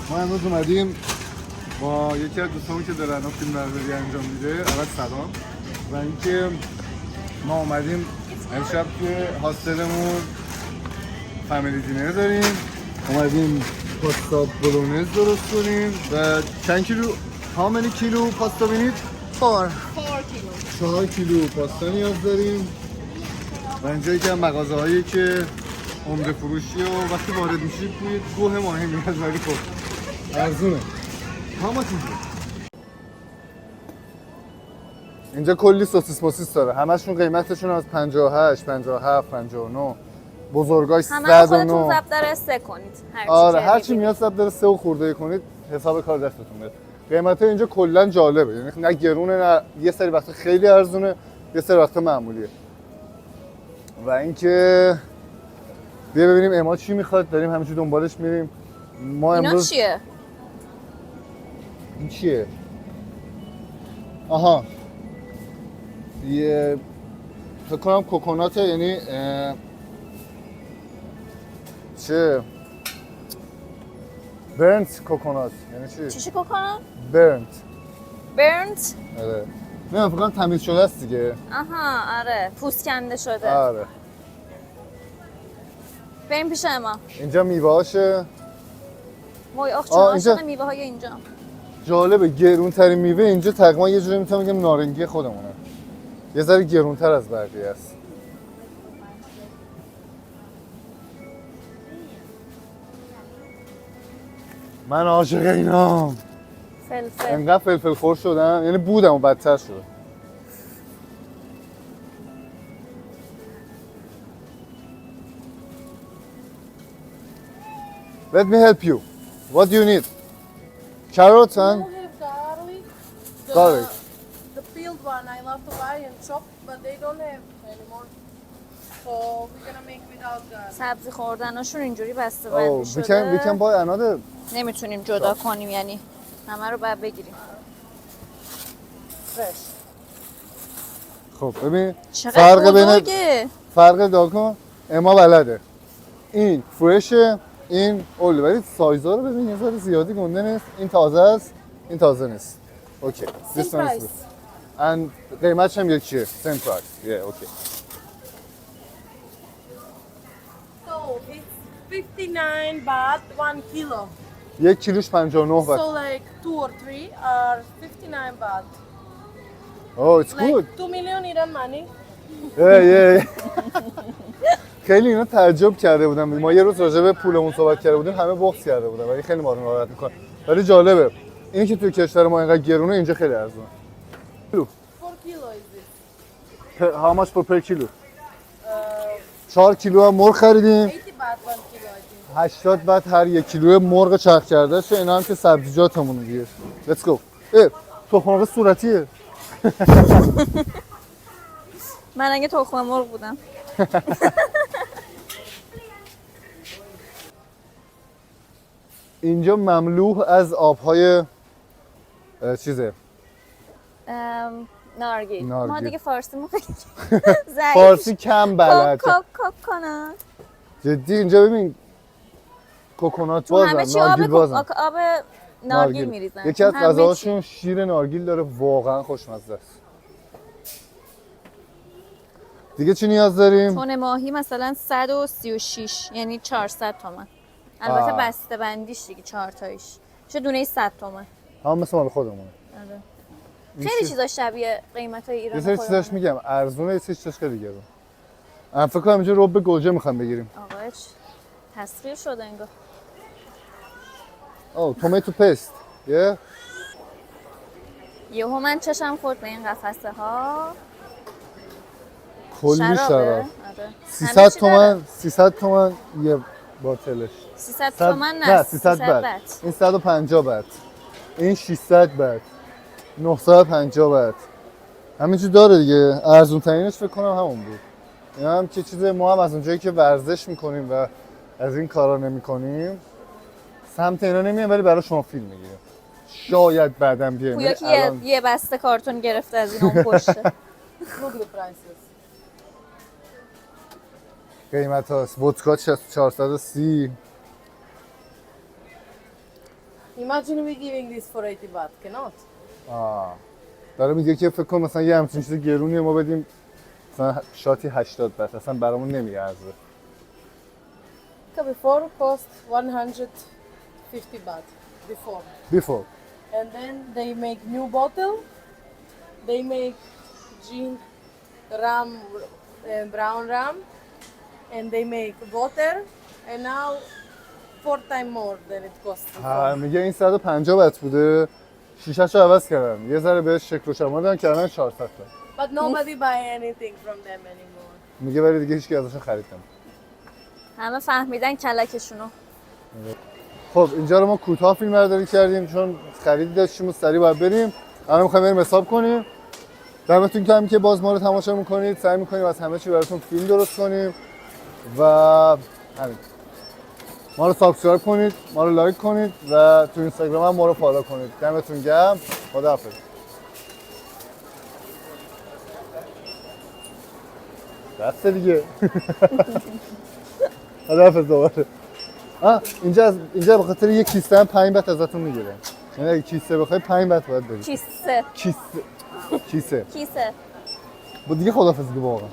ما امروز اومدیم با یکی از دوستامون که دارن فیلم برداری انجام میده. اول سلام. و اینکه ما اومدیم امشب که هاستلمون فامیلی دینر داریم، اومدیم پاستا بولونز درست کنیم. و چند کیلو؟ how many کیلو پاستا بینید؟ 4 کیلو پاستا نیاز داریم. و اینجا یکی از مغازه هایی که عمده فروشی و وقتی وارد میشید توی گوه ماهی میاد، ولی خب ارزونه. همه چیزه. اینجا کلی سوسیس موسیس داره، همشون قیمتشون از 58 57 59 بزرگاش 109. همه خودتون ضبط داره 3 کنید. هرچی میاد ضبط داره 3 و خورده کنید، حساب کار دستتون میاد. قیمت‌ها اینجا کلا جالبه، یعنی نه گرونه نه یه سری وقتا خیلی ارزونه، یه سری وقتا معمولیه. و اینکه بیا ببینیم اما چی میخواد، داریم همینجوری دنبالش میریم. ما اینا امروز چیه؟ این چیه؟ آها یه فکر کنم کوکوناته، یعنی چه برنت کوکونات، یعنی چی؟ چیشی کوکونات؟ برنت. برنت؟ آره نه فکر کنم تمیز شده است دیگه. آها آره، پوست کنده شده. آره بریم پیش اما. اینجا میوه‌هاشه. وای آخ چون عاشق اینجا میوه های اینجا. جالبه، گرون ترین میوه اینجا تقریبا یه جوری میتونم بگم نارنگی خودمونه، یه ذره گرون تر از بقیه است. من عاشق اینام. فلفل. انقدر فلفل خور شدم، یعنی بودم و بدتر شد. Let me help you. What do you need? Carrots and We have garlic. garlic. The peeled one I love to buy and chop, but they don't have anymore. So we're gonna make without garlic. سبزی خوردناشون اینجوری بسته Oh, بندی شده. we can buy another. نمیتونیم جدا کنیم، یعنی همه رو باید بگیریم. Fresh. خب ببین چقدر فرق بین بزرگه. فرق داکن اما بلده. این فرشه، این اول، ولی سایزا رو ببین یه ذره زیادی گنده نیست. این تازه است، این تازه نیست. اوکی. Same price. and قیمتش هم یکیه. same price. Yeah, okay. So it's 59 baht 1 kilo. یک کیلوش 59 So بات. like 2 or 3 are 59 baht. Oh, it's good. Like 2 million Iran money. Yeah. خیلی اینا تعجب کرده بودن. ما یه روز راجع به پولمون صحبت کرده بودیم، همه بغض کرده بودن ولی خیلی ما رو ناراحت می‌کنه. ولی جالبه اینی که توی کشور ما اینقدر گرونه، اینجا خیلی ارزونه. 4 kilo is this. How much per kilo? 4 کیلو هم مرغ خریدیم. 80 baht 1 kilo I think. 80 بات هر یک کیلو مرغ چرخ کرده شه. اینا هم که سبزیجاتمون دیگه. Let's go. تخم مرغ صورتیه. من اگه تخم مرغ بودم. اینجا مملو از آبهای چیزه نارگیل. ما نارگیل. دیگه فارسی ضعیف. فارسی کم بلد. کوکونات. جدی اینجا ببین کوکونات تو همه بازن، چی نارگیل بازن. آب نارگیل میریزن. یکی از همه غذاهاشون شیر نارگیل داره، واقعا خوشمزه است. دیگه چی نیاز داریم؟ تن ماهی مثلا 136 یعنی 400 تومن. البته بسته بندیش دیگه 4 تایش. چه دونه 100 تومن. هم مثل مال خودمونه. آره. خیلی چیزا شبیه قیمتای ایران. یه سری چیزاش میگم ارزونه، یه سری چیزاش خیلی گرونه. من فکر کنم اینجا رب گوجه میخوام بگیریم. آقا تسخیر شده انگار. اوه توماتو پیست. یه یهو من چشم خورد به این قفسه ها. کلی شرابه. شراب. آره. 300 تومن، 300 تومن یه باتلش. 300 تومن نه 300 بات. این 150 بات. این 600 بات. 950 بات. همینجوری داره دیگه. ارزون ترینش فکر کنم همون بود. این هم که چیز ما هم از اونجایی که ورزش میکنیم و از این کارا نمیکنیم سمت اینا نمیایم، ولی برای شما فیلم میگیریم. شاید بعدم بیایم. پویا که یه بسته کارتون گرفته از این اون پشته. Look the prices. قیمت هاست. ودکا 430. Imagine we giving this for 80 baht, cannot. آه. داره میگه که فکر کن مثلا یه همچین چیز گرونیه ما بدیم مثلا شاتی 80 بات اصلا برامون نمیارزه. Before cost 150 baht before. Before. And then they make new bottle. They make gin, rum, brown rum, and they make water. And now 4 times more than it cost before. میگه این 150 بات بوده. شیشه‌شو عوض کردن. یه ذره بهش شکل و شمال دادن کردن 400 تا. But nobody buy anything from them anymore. میگه ولی دیگه هیچکی ازشون خرید نمی‌کنه. همه فهمیدن کلکشونو. خب اینجا رو ما کوتاه فیلم برداری کردیم چون خریدی داشتیم و سریع باید بریم. الان می‌خوایم بریم حساب کنیم. دمتون گرم که باز ما رو تماشا می‌کنید. سعی می‌کنیم از همه چی براتون فیلم درست کنیم و همین. ما رو سابسکرایب کنید، ما رو لایک کنید و تو اینستاگرام هم ما رو فالو کنید. دمتون گرم. خداحافظ. دست دیگه. خداحافظ دوباره. اینجا به خاطر یک کیسه هم 5 بات ازتون میگیرن. یعنی اگه کیسه بخوای 5 بات باید بدید. کیسه. کیسه. کیسه. بود دیگه خداحافظ دیگه واقعا.